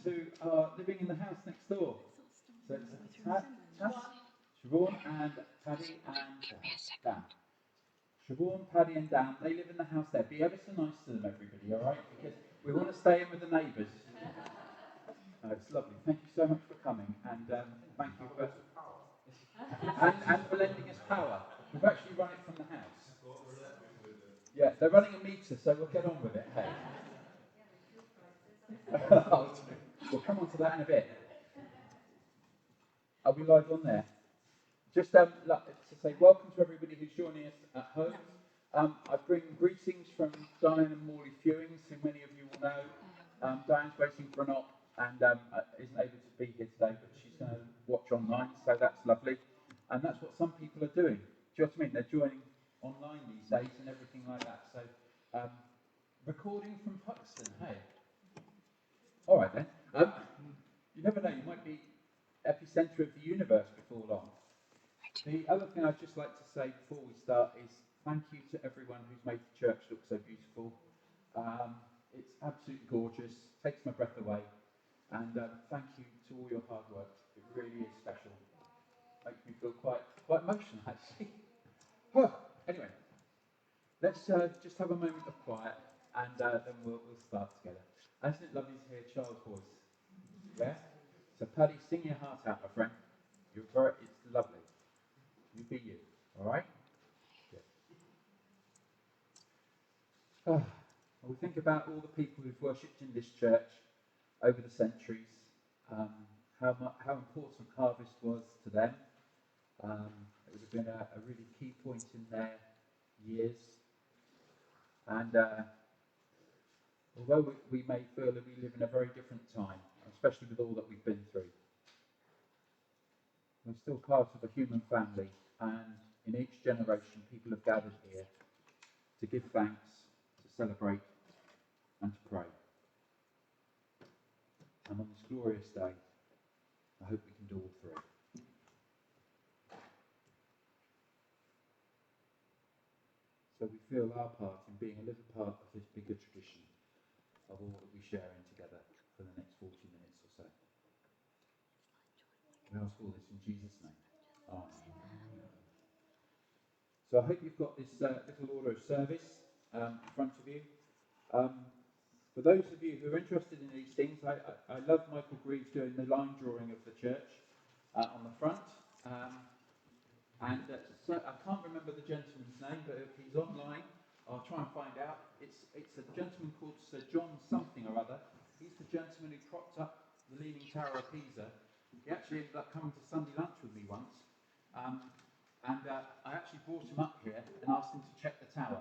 who are living in the house next door. So it's Tass, Siobhan and Paddy and Dan. Siobhan, Paddy and Dan, they live in the house there. Be ever so nice to them, everybody, all right? Because we want to stay in with the neighbours. It's lovely. Thank you so much for coming, and thank you for and for lending us power. We've actually run it from the house. Yeah, they're running a meter, so we'll get on with it. Hey. We'll come on to that in a bit. Are we live on there? Just to say welcome to everybody who's joining us at home. I bring greetings from Diane and Morley Fewings, who many of you will know. Diane's waiting for an op and isn't able to be here today, but she's going to watch online, so that's lovely. And that's what some people are doing. Do you know what I mean? They're joining online these days and everything like that. So, recording from Puxton, hey. All right then. You never know, you might be epicenter of the universe before long. The other thing I'd just like to say before we start is thank you to everyone who's made the church look so beautiful. It's absolutely gorgeous, takes my breath away, and thank you to all your hard work. It really is special. Makes me feel quite emotional, actually. Anyway, let's just have a moment of quiet, and then we'll start together. Isn't it lovely to hear Charles' voice? Yeah? So Paddy, sing your heart out, my friend. It's lovely. You be you, all right? When we think about all the people who've worshipped in this church over the centuries, how important harvest was to them. It would have been a really key point in their years. And although we may feel that we live in a very different time, especially with all that we've been through, we're still part of a human family, and in each generation people have gathered here to give thanks, to celebrate, and to pray. And on this glorious day, I hope we can do all three. So we feel our part in being a little part of this bigger tradition of all that we share in together for the next 40 minutes or so. We ask all this in Jesus' name. Amen. So I hope you've got this little order of service in front of you. For those of you who are interested in these things, I love Michael Greaves doing the line drawing of the church on the front. So I can't remember the gentleman's name, but if he's online, I'll try and find out. It's a gentleman called Sir John something or other. He's the gentleman who propped up the Leaning Tower of Pisa. He actually ended up coming to Sunday lunch with me once. I actually brought him up here and asked him to check the tower.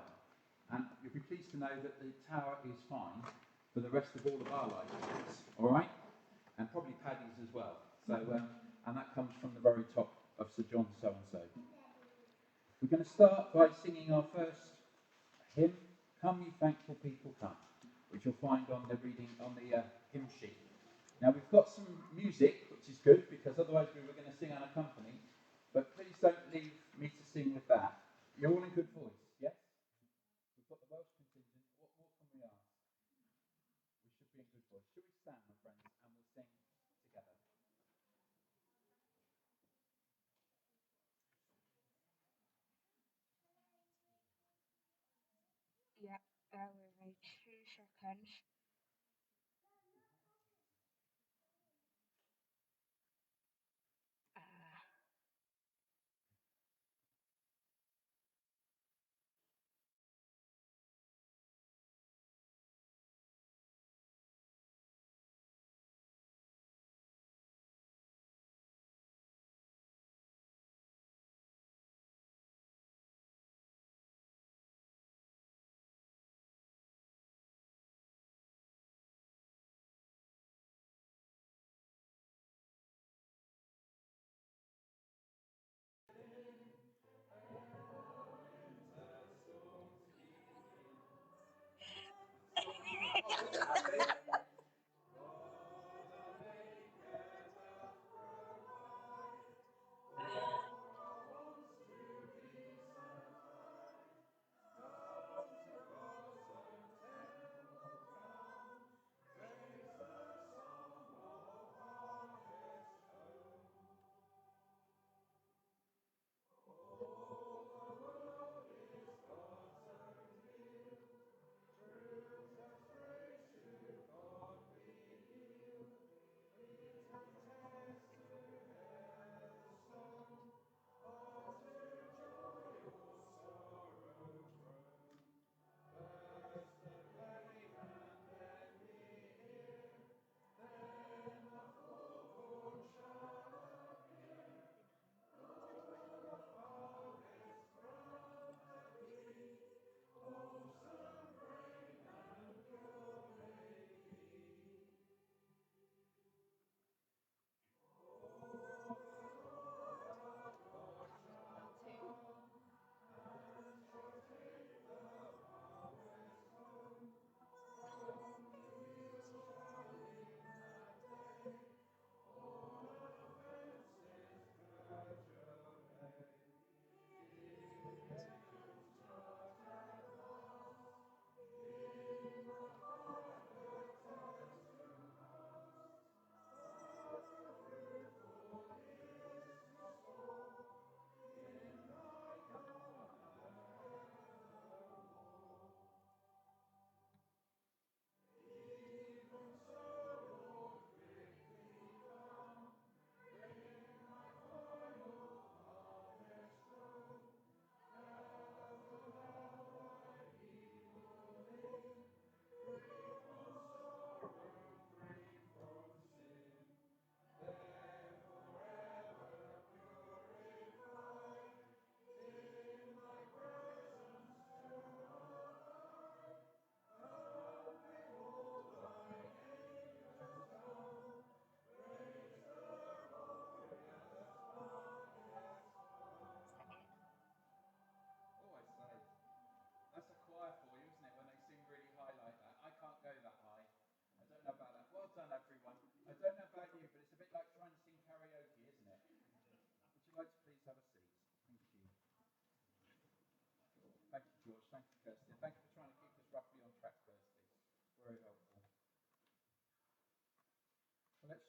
And you'll be pleased to know that the tower is fine for the rest of all of our lives, all right? And probably Paddy's as well. So, and that comes from the very top of Sir John so-and-so. We're going to start by singing our first hymn, Come Ye Thankful People Come, which you'll find on the reading on the hymn sheet. Now we've got some music, which is good, because otherwise we were going to sing unaccompanied, but please don't leave me to sing with that. You're all in good voice, yes? We've got the Welsh contingent. What more can we ask? We should be in good voice. Should we stand, my friends, and we'll sing together? Yeah, bear with me 2 seconds.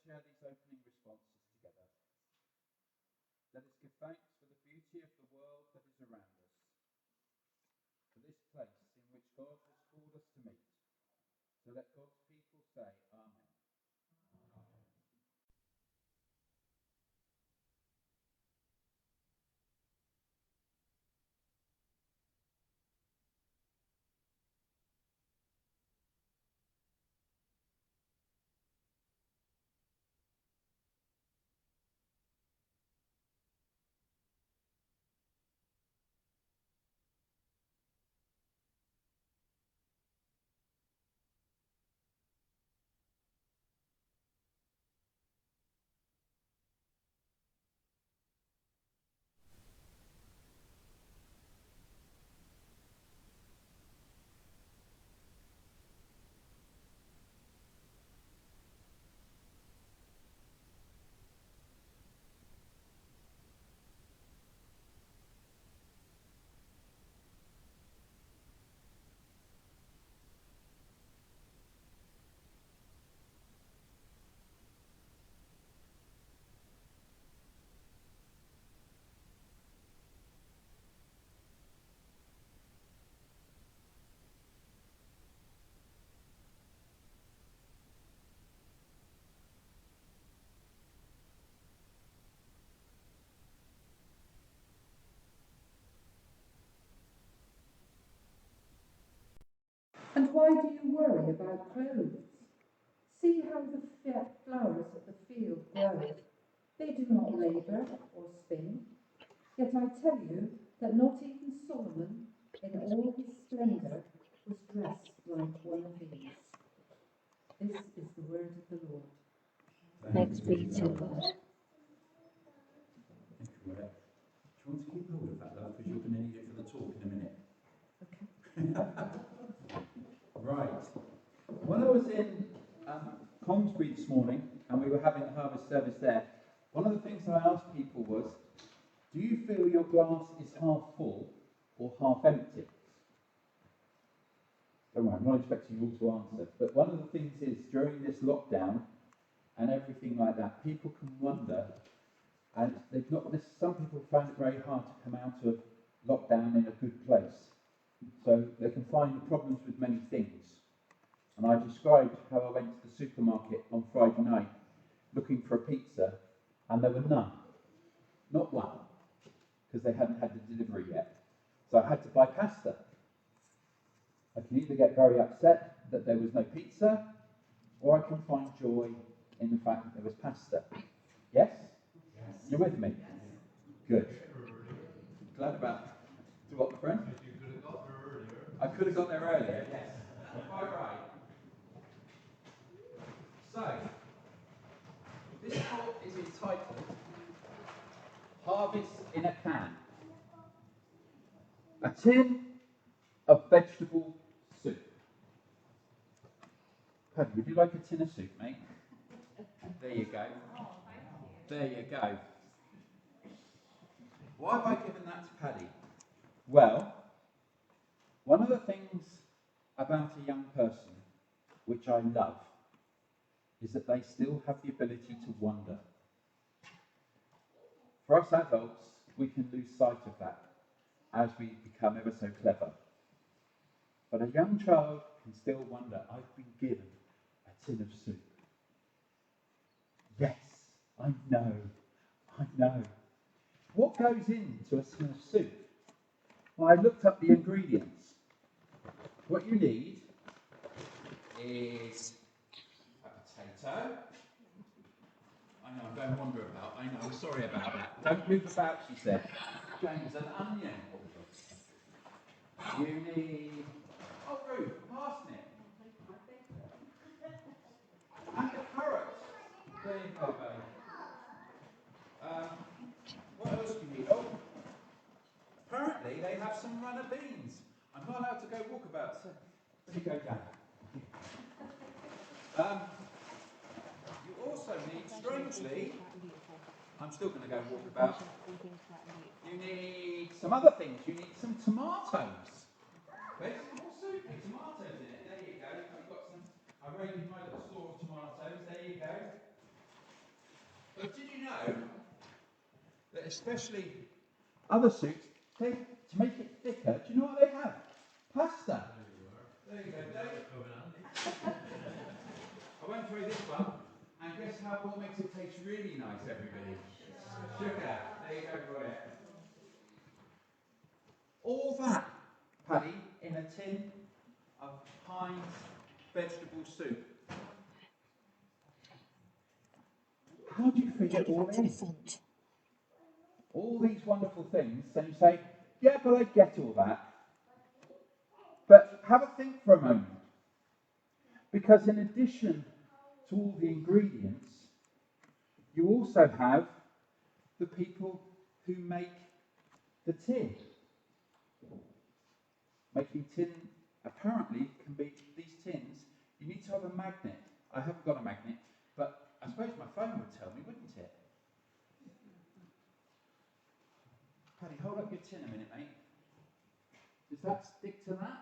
share these opening responses together. Let us give thanks for the beauty of the world that is around us, for this place in which God has called us to meet. So let God's people say Amen. And why do you worry about clothes? See how the flowers of the field grow. They do not labour or spin. Yet I tell you that not even Solomon, in all his splendour, was dressed like one of these. This is the word of the Lord. Thanks be to God. Thank you, Roy. Do you want to keep hold of that, love, because you're going to need it for the talk in a minute. Right. When I was in Congsbury this morning and we were having the harvest service there, one of the things I asked people was, do you feel your glass is half full or half empty? Don't worry, I'm not expecting you all to answer, but one of the things is during this lockdown and everything like that, people can wonder, and some people find it very hard to come out of lockdown in a good place. So they can find problems with many things. And I described how I went to the supermarket on Friday night looking for a pizza, and there were none. Not one, because they hadn't had the delivery yet. So I had to buy pasta. I can either get very upset that there was no pizza, or I can find joy in the fact that there was pasta. Yes? Yes. You're with me? Yes. Good. Glad about it. To what, my friend? You could have got there earlier. I could have got there earlier, yes. Quite right. So, this talk is entitled Harvest in a Can. A tin of vegetable soup. Paddy, would you like a tin of soup, mate? There you go. There you go. Why have I given that to Paddy? Well, one of the things about a young person which I love is that they still have the ability to wonder. For us adults, we can lose sight of that as we become ever so clever. But a young child can still wonder, I've been given a tin of soup. Yes, I know. What goes into a tin of soup? Well, I looked up the ingredients. What you need is a potato. I know, I'm going wander about. I know, I'm sorry about that. Don't move about, she said. James, an onion. You need, Ruth, parsnip. And a carrot. There you go, babe. What else do you need? Oh, apparently they have some runner beans. I'm not allowed to go walkabout, so let me go down. You also need, strangely, I'm still going to go walkabout. You need some other things. You need some tomatoes. Vegetable soup with tomatoes in it. There you go. I've got some. I raided my little store of tomatoes. There you go. know that especially other soups, to make it thicker, do you know what they have? Pasta. There you go, Dave. I went through this one, and guess what makes it taste really nice, everybody? Sugar. There you go, Roy. All that, Paddy, in a tin of Heinz vegetable soup. How do you fit it all in? All these wonderful things, and you say, yeah, but I get all that. But have a think for a moment. Because in addition to all the ingredients, you also have the people who make the tin. Making tin, apparently, can be these tins. You need to have a magnet. I haven't got a magnet, but I suppose my phone would tell me, wouldn't it? Paddy, hold up your tin a minute, mate. Does that stick to that?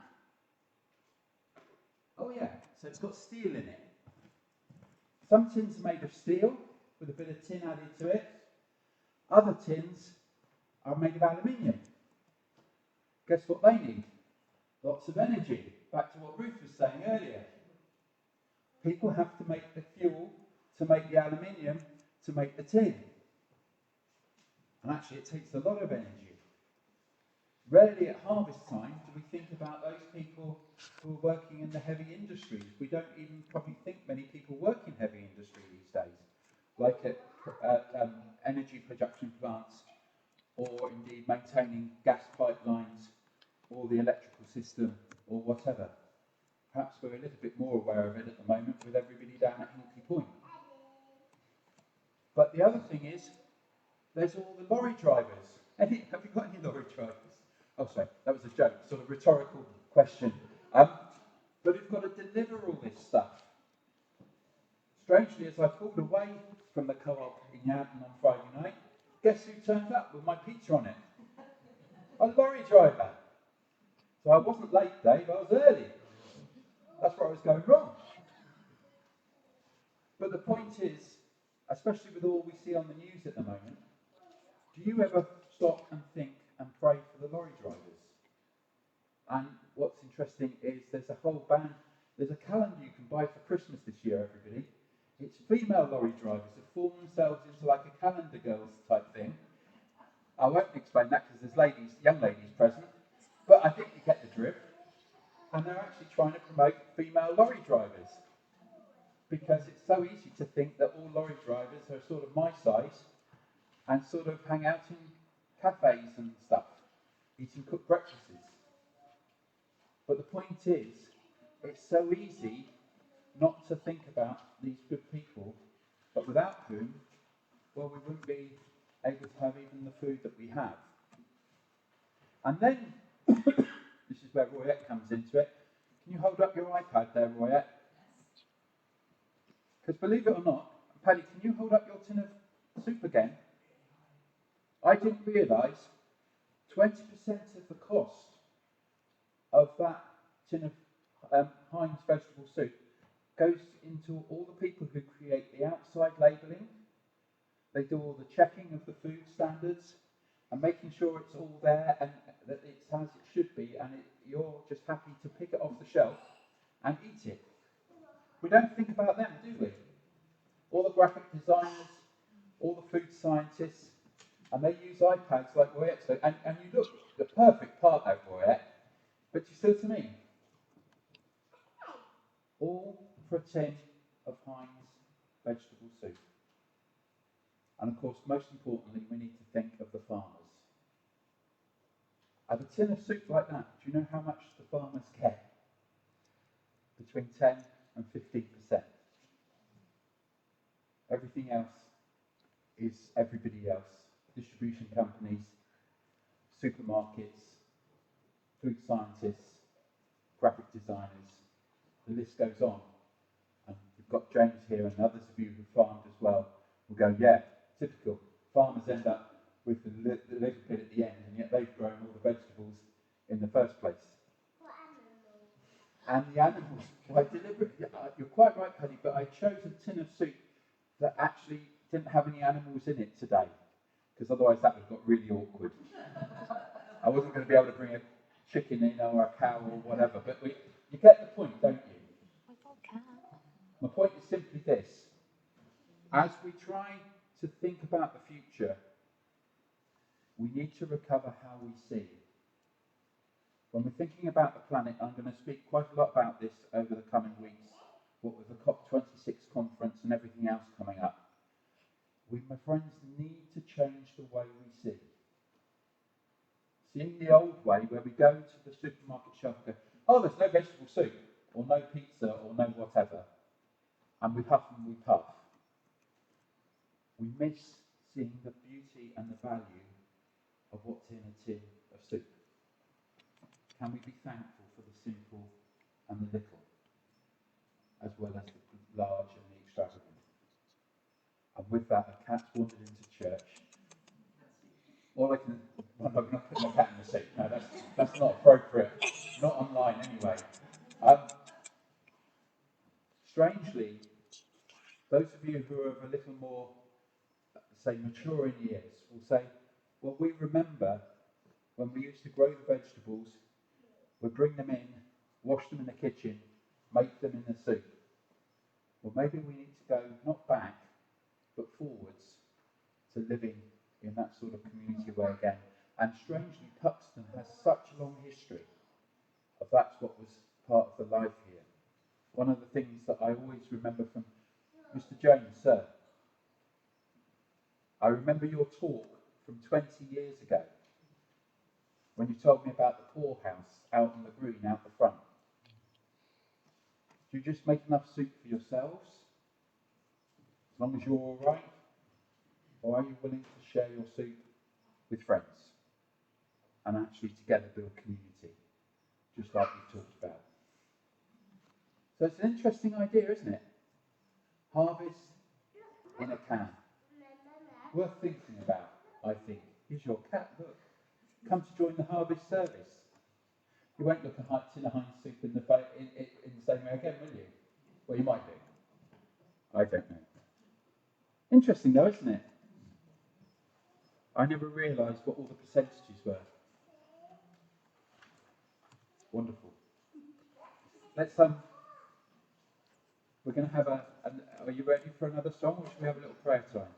Oh yeah, so it's got steel in it. Some tins are made of steel, with a bit of tin added to it. Other tins are made of aluminium. Guess what they need? Lots of energy. Back to what Ruth was saying earlier. People have to make the fuel to make the aluminium to make the tin. And actually it takes a lot of energy. Rarely at harvest time do we think about those people who are working in the heavy industries. We don't even probably think many people work in heavy industry these days, like at energy production plants, or indeed maintaining gas pipelines, or the electrical system, or whatever. Perhaps we're a little bit more aware of it at the moment with everybody down at Hinkley Point. But the other thing is, there's all the lorry drivers. Have you got any lorry drivers? Oh, sorry, that was a joke, sort of rhetorical question. But who've got to deliver all this stuff. Strangely, as I pulled away from the co-op in Yadden on Friday night, guess who turned up with my pizza on it? A lorry driver. So I wasn't late, Dave, I was early. That's where I was going wrong. But the point is, especially with all we see on the news at the moment, do you ever stop and think and pray for the lorry drivers? And what's interesting is there's a whole band, there's a calendar you can buy for Christmas this year, everybody. It's female lorry drivers who form themselves into like a calendar girls type thing. I won't explain that because there's ladies, young ladies present, but I think you get the drift. And they're actually trying to promote female lorry drivers. Because it's so easy to think that all lorry drivers are sort of my size and sort of hang out in cafes and stuff, eating cooked breakfasts. But the point is, it's so easy not to think about these good people, but without whom, well, we wouldn't be able to have even the food that we have. And then, this is where Royette comes into it. Can you hold up your iPad there, Royette? Because believe it or not, Paddy, can you hold up your tin of soup again? I didn't realise 20% of the cost of that tin of Heinz vegetable soup goes into all the people who create the outside labelling. They do all the checking of the food standards and making sure it's all there and that it's as it should be, and you're just happy to pick it off the shelf and eat it. We don't think about them, do we? All the graphic designers, all the food scientists, and they use iPads like Royette. So, and you look the perfect part of Royette, but you said to me, all for a tin of Heinz vegetable soup. And of course, most importantly, we need to think of the farmers. Of a tin of soup like that, do you know how much the farmers get? Between 10 and 15%. Everything else is everybody else. Distribution companies, supermarkets, food scientists, graphic designers, the list goes on. And we've got James here and others of you who farmed as well will go, yeah, typical. Farmers end up with the little bit at the end, and yet they've grown all the vegetables in the first place. And the animals, well, I deliberately, you're quite right, Paddy, but I chose a tin of soup that actually didn't have any animals in it today, because otherwise that would have got really awkward. I wasn't going to be able to bring a chicken in or a cow or whatever, but you get the point, don't you? My point is simply this. As we try to think about the future, we need to recover how we see. When we're thinking about the planet, I'm going to speak quite a lot about this over the coming weeks, what with the COP26 conference and everything else coming up. We, my friends, need to change the way we see. Seeing the old way where we go to the supermarket shelf and go, oh, there's no vegetable soup, or no pizza, or no whatever, and we huff and we puff. We miss seeing the beauty and the value of what's in a tin of soup. Can we be thankful for the simple and the little, as well as the large and the extravagant? And with that, a cat's wandered into church. I'm not going to put my cat in the seat. No, that's not appropriate. Not online anyway. Strangely, those of you who are a little more, say, mature in years will say, well, we remember when we used to grow the vegetables, we'd bring them in, wash them in the kitchen, make them in the soup. Well, maybe we need to go not back, but forwards to living in that sort of community way again. And strangely, Puxton has such a long history of that's what was part of the life here. One of the things that I always remember from Mr. James, sir, I remember your talk from 20 years ago when you told me about the poorhouse out on the green out the front. Do you just make enough soup for yourselves, as long as you're all right? Or are you willing to share your soup with friends and actually together build community, just like we've talked about? So it's an interesting idea, isn't it? Harvest in a can. Worth thinking about, I think. Here's your cat, look. Come to join the harvest service. You won't look a tin of Heinz soup in the same way again, will you? Well, you might do. I don't know. Interesting though, isn't it? I never realised what all the percentages were. Wonderful. Let's we're going to have are you ready for another song, or should we have a little prayer time?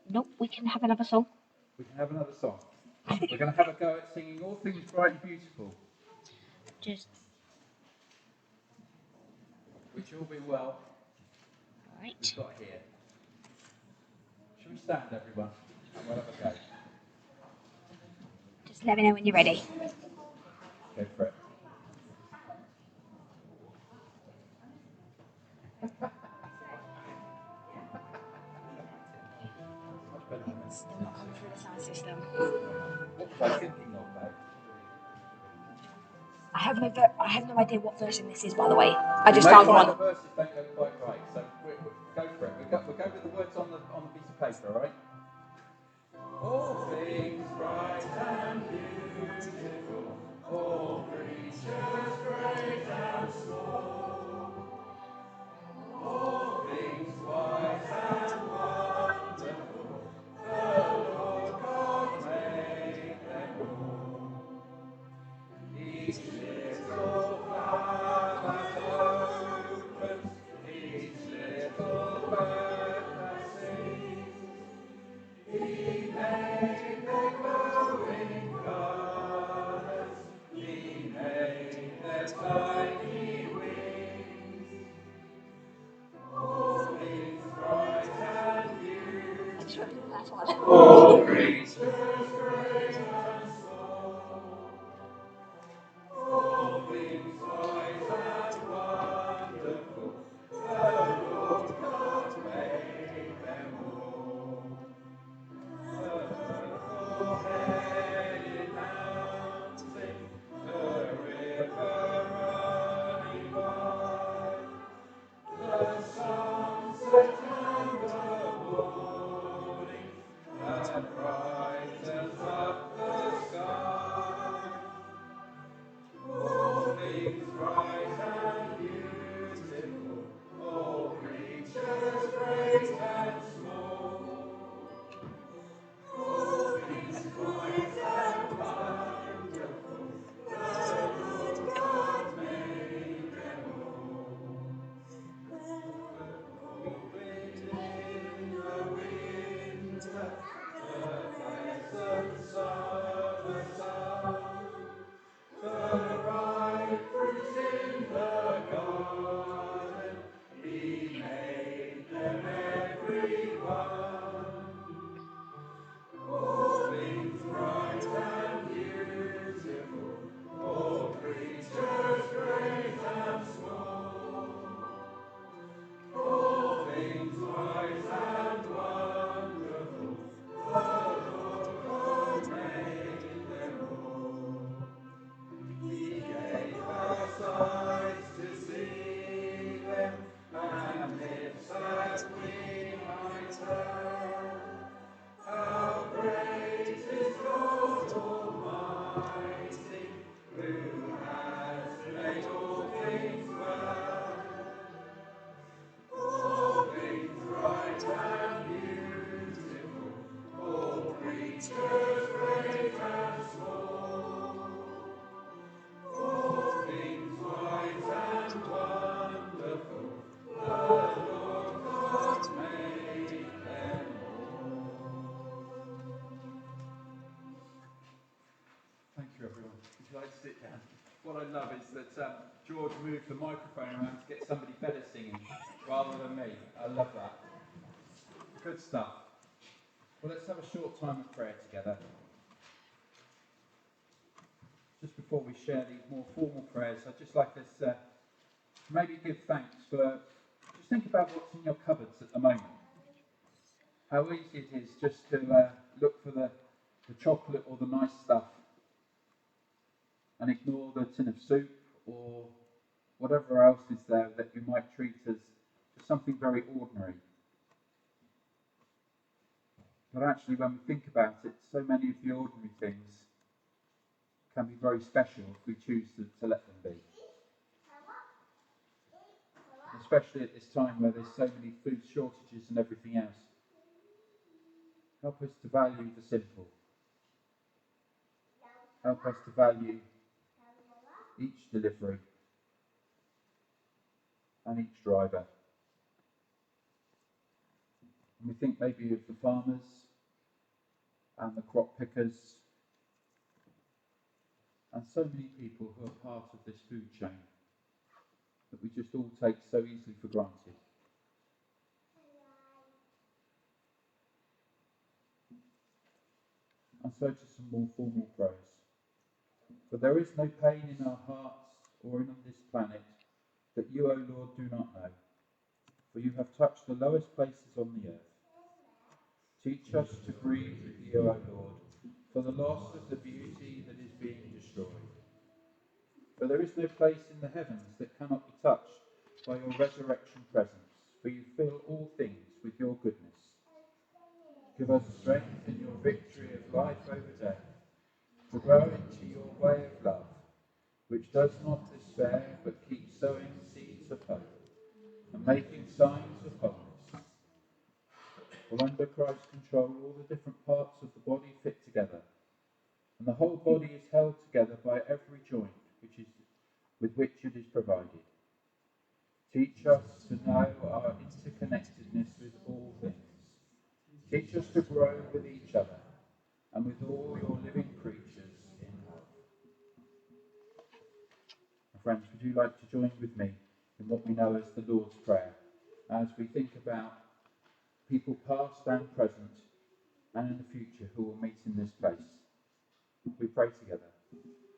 Nope, we can have another song. We can have another song. We're going to have a go at singing All Things Bright and Beautiful. Just. Which all be well. Right. We've got here. Shall we stand, everyone? And we'll have a go. Just let me know when you're ready. Go for it. Still not coming through the sound system. What was I thinking of, though? I have no idea what version this is, by the way. I just found one. The verses don't go quite right, so go for it. We'll go with the words on the piece of paper, all right? All things bright and beautiful, all creatures great and small, all things wise and wonderful, the Lord God made them all. Each little flower that opens, each little bird that sings, He made their glowing colours, He made their tiny wings. All things bright and beautiful, all creatures great and small, all things wise and wonderful, the Lord God made them all. The four-headed mountain, the river running by, the sunset and the morning that brightens what I love is that George moved the microphone around to get somebody better singing rather than me. I love that. Good stuff. Well, let's have a short time of prayer together. Just before we share these more formal prayers, I'd just like us to maybe give thanks for, just think about what's in your cupboards at the moment. How easy it is just to look for the chocolate or the nice stuff and ignore the tin of soup or whatever else is there that you might treat as just something very ordinary. But actually, when we think about it, so many of the ordinary things can be very special if we choose to let them be. Especially at this time where there's so many food shortages and everything else. Help us to value the simple. Help us to value each delivery and each driver. And we think maybe of the farmers and the crop pickers and so many people who are part of this food chain that we just all take so easily for granted. And so to some more formal prayers. For there is no pain in our hearts or in this planet that you, O Lord, do not know. For you have touched the lowest places on the earth. Teach us to breathe with you, O Lord, for the loss of the beauty that is being destroyed. For there is no place in the heavens that cannot be touched by your resurrection presence, for you fill all things with your goodness. Give us strength in your victory of life over death, to grow into your way of love, which does not despair but keeps sowing seeds of hope and making signs of wholeness. For under Christ's control, all the different parts of the body fit together, and the whole body is held together by every joint with which it is provided. Teach us to know our interconnectedness with all things. Teach us to grow with each other and with all your living creatures in love. Friends, would you like to join with me in what we know as the Lord's Prayer, as we think about people past and present and in the future who will meet in this place? We pray together.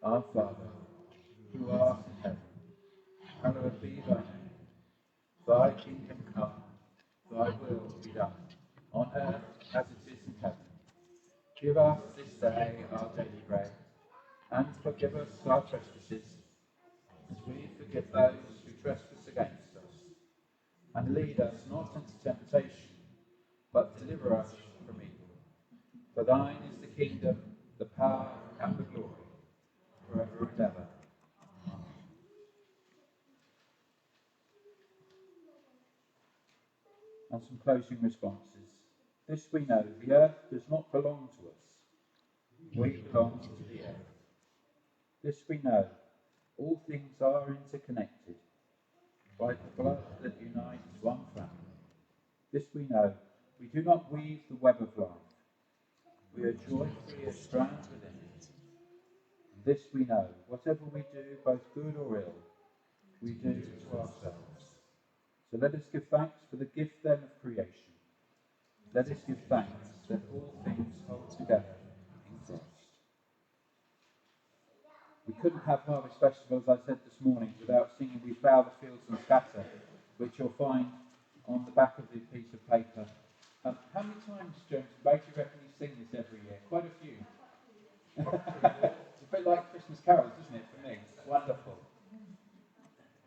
Our Father, who art in heaven, hallowed be thy name. Thy kingdom come, thy will be done, on earth as it is in heaven. Give us this day our daily bread, and forgive us our trespasses, as we forgive those who trespass against us. And lead us not into temptation, but deliver us from evil. For thine is the kingdom, the power, and the glory, forever and ever. And some closing responses. This we know, the earth does not belong to us. We belong to the earth. This we know, all things are interconnected by the blood that unites one family. This we know, we do not weave the web of life. We are joyfully a strand within it. And this we know, whatever we do, both good or ill, we do to ourselves. So let us give thanks for the gift then of creation. Let us give thanks that all things hold together in Christ. We couldn't have Harvest Festival, as I said this morning, without singing We Plough the Fields and Scatter, which you'll find on the back of the piece of paper. How many times, James, do you reckon you sing this every year? Quite a few. It's a bit like Christmas carols, isn't it, for me? Wonderful.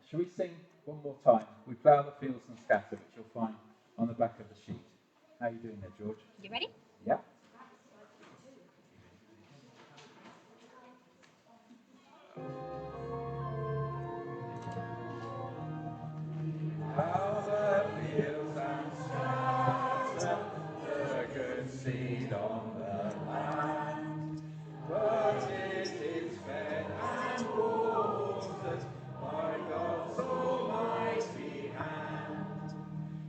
Shall we sing one more time? We plough the fields and scatter, which you'll find on the back of the sheet. How are you doing there, George? You ready? Yeah. Plough the fields and scatter the good seed on the land, but it is fed and watered by God's almighty hand.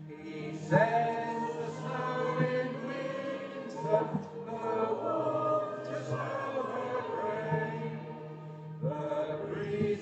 He sends the snow in winter, the waters over grain, the breeze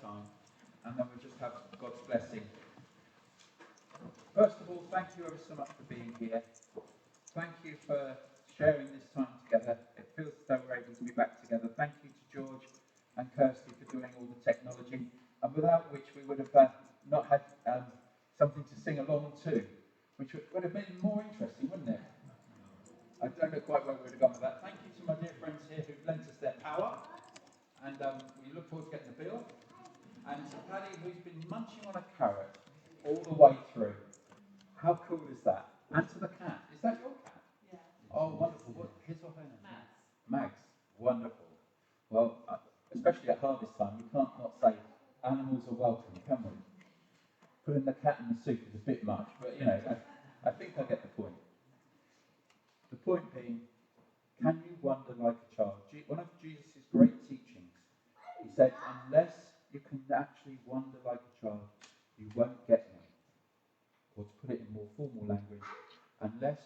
time, and then we'll just have God's blessing. First of all, thank you ever so much for being here. Thank you for sharing this time together. It feels as though we're able to be back together. Thank you to George and Kirsty for doing all the technology, and without which we would have not had something to sing along to, which would have been more interesting, wouldn't it? I don't know quite where we would have gone with that. Thank you to my dear friends here who've lent us their power, and we look forward to getting the bill. And to Paddy, who's been munching on a carrot all the way through. How cool is that? And to the cat. Is that your cat? Yeah. Oh, wonderful. What, his or her name? Mags. Wonderful. Well, especially at harvest time, we can't not say animals are welcome, can we? Putting the cat in the soup is a bit much, but you know, I think I get the point. The point being, can you wonder like a child? One of Jesus' great teachings, he said, unless you can actually wonder like a child, you won't get me. Or to put it in more formal language, unless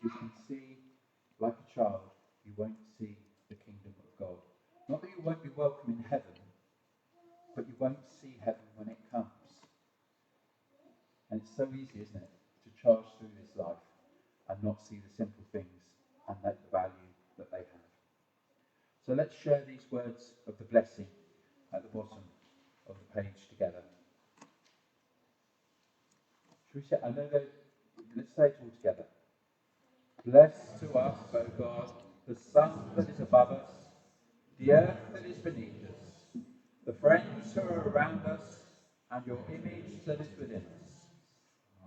you can see like a child, you won't see the kingdom of God. Not that you won't be welcome in heaven, but you won't see heaven when it comes. And it's so easy, isn't it, to charge through this life and not see the simple things and the value that they have. So let's share these words of the blessing at the bottom of the page together. Should we say, I know that, let's say it all together. Bless to us, O God, the sun that is above us, the earth that is beneath us, the friends who are around us, and your image that is within us.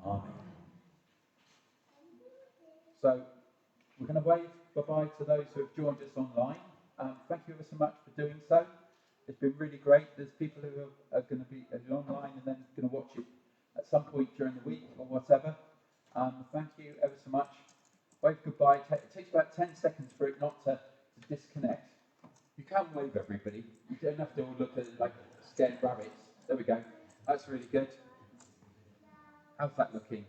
Amen. So, we're going to wave bye-bye to those who have joined us online. Thank you ever so much for doing so. It's been really great. There's people who are going to be online and then going to watch it at some point during the week or whatever. Thank you ever so much. Wave goodbye. It takes about 10 seconds for it not to disconnect. You can wave everybody. You don't have to all look at it like scared rabbits. There we go. That's really good. How's that looking?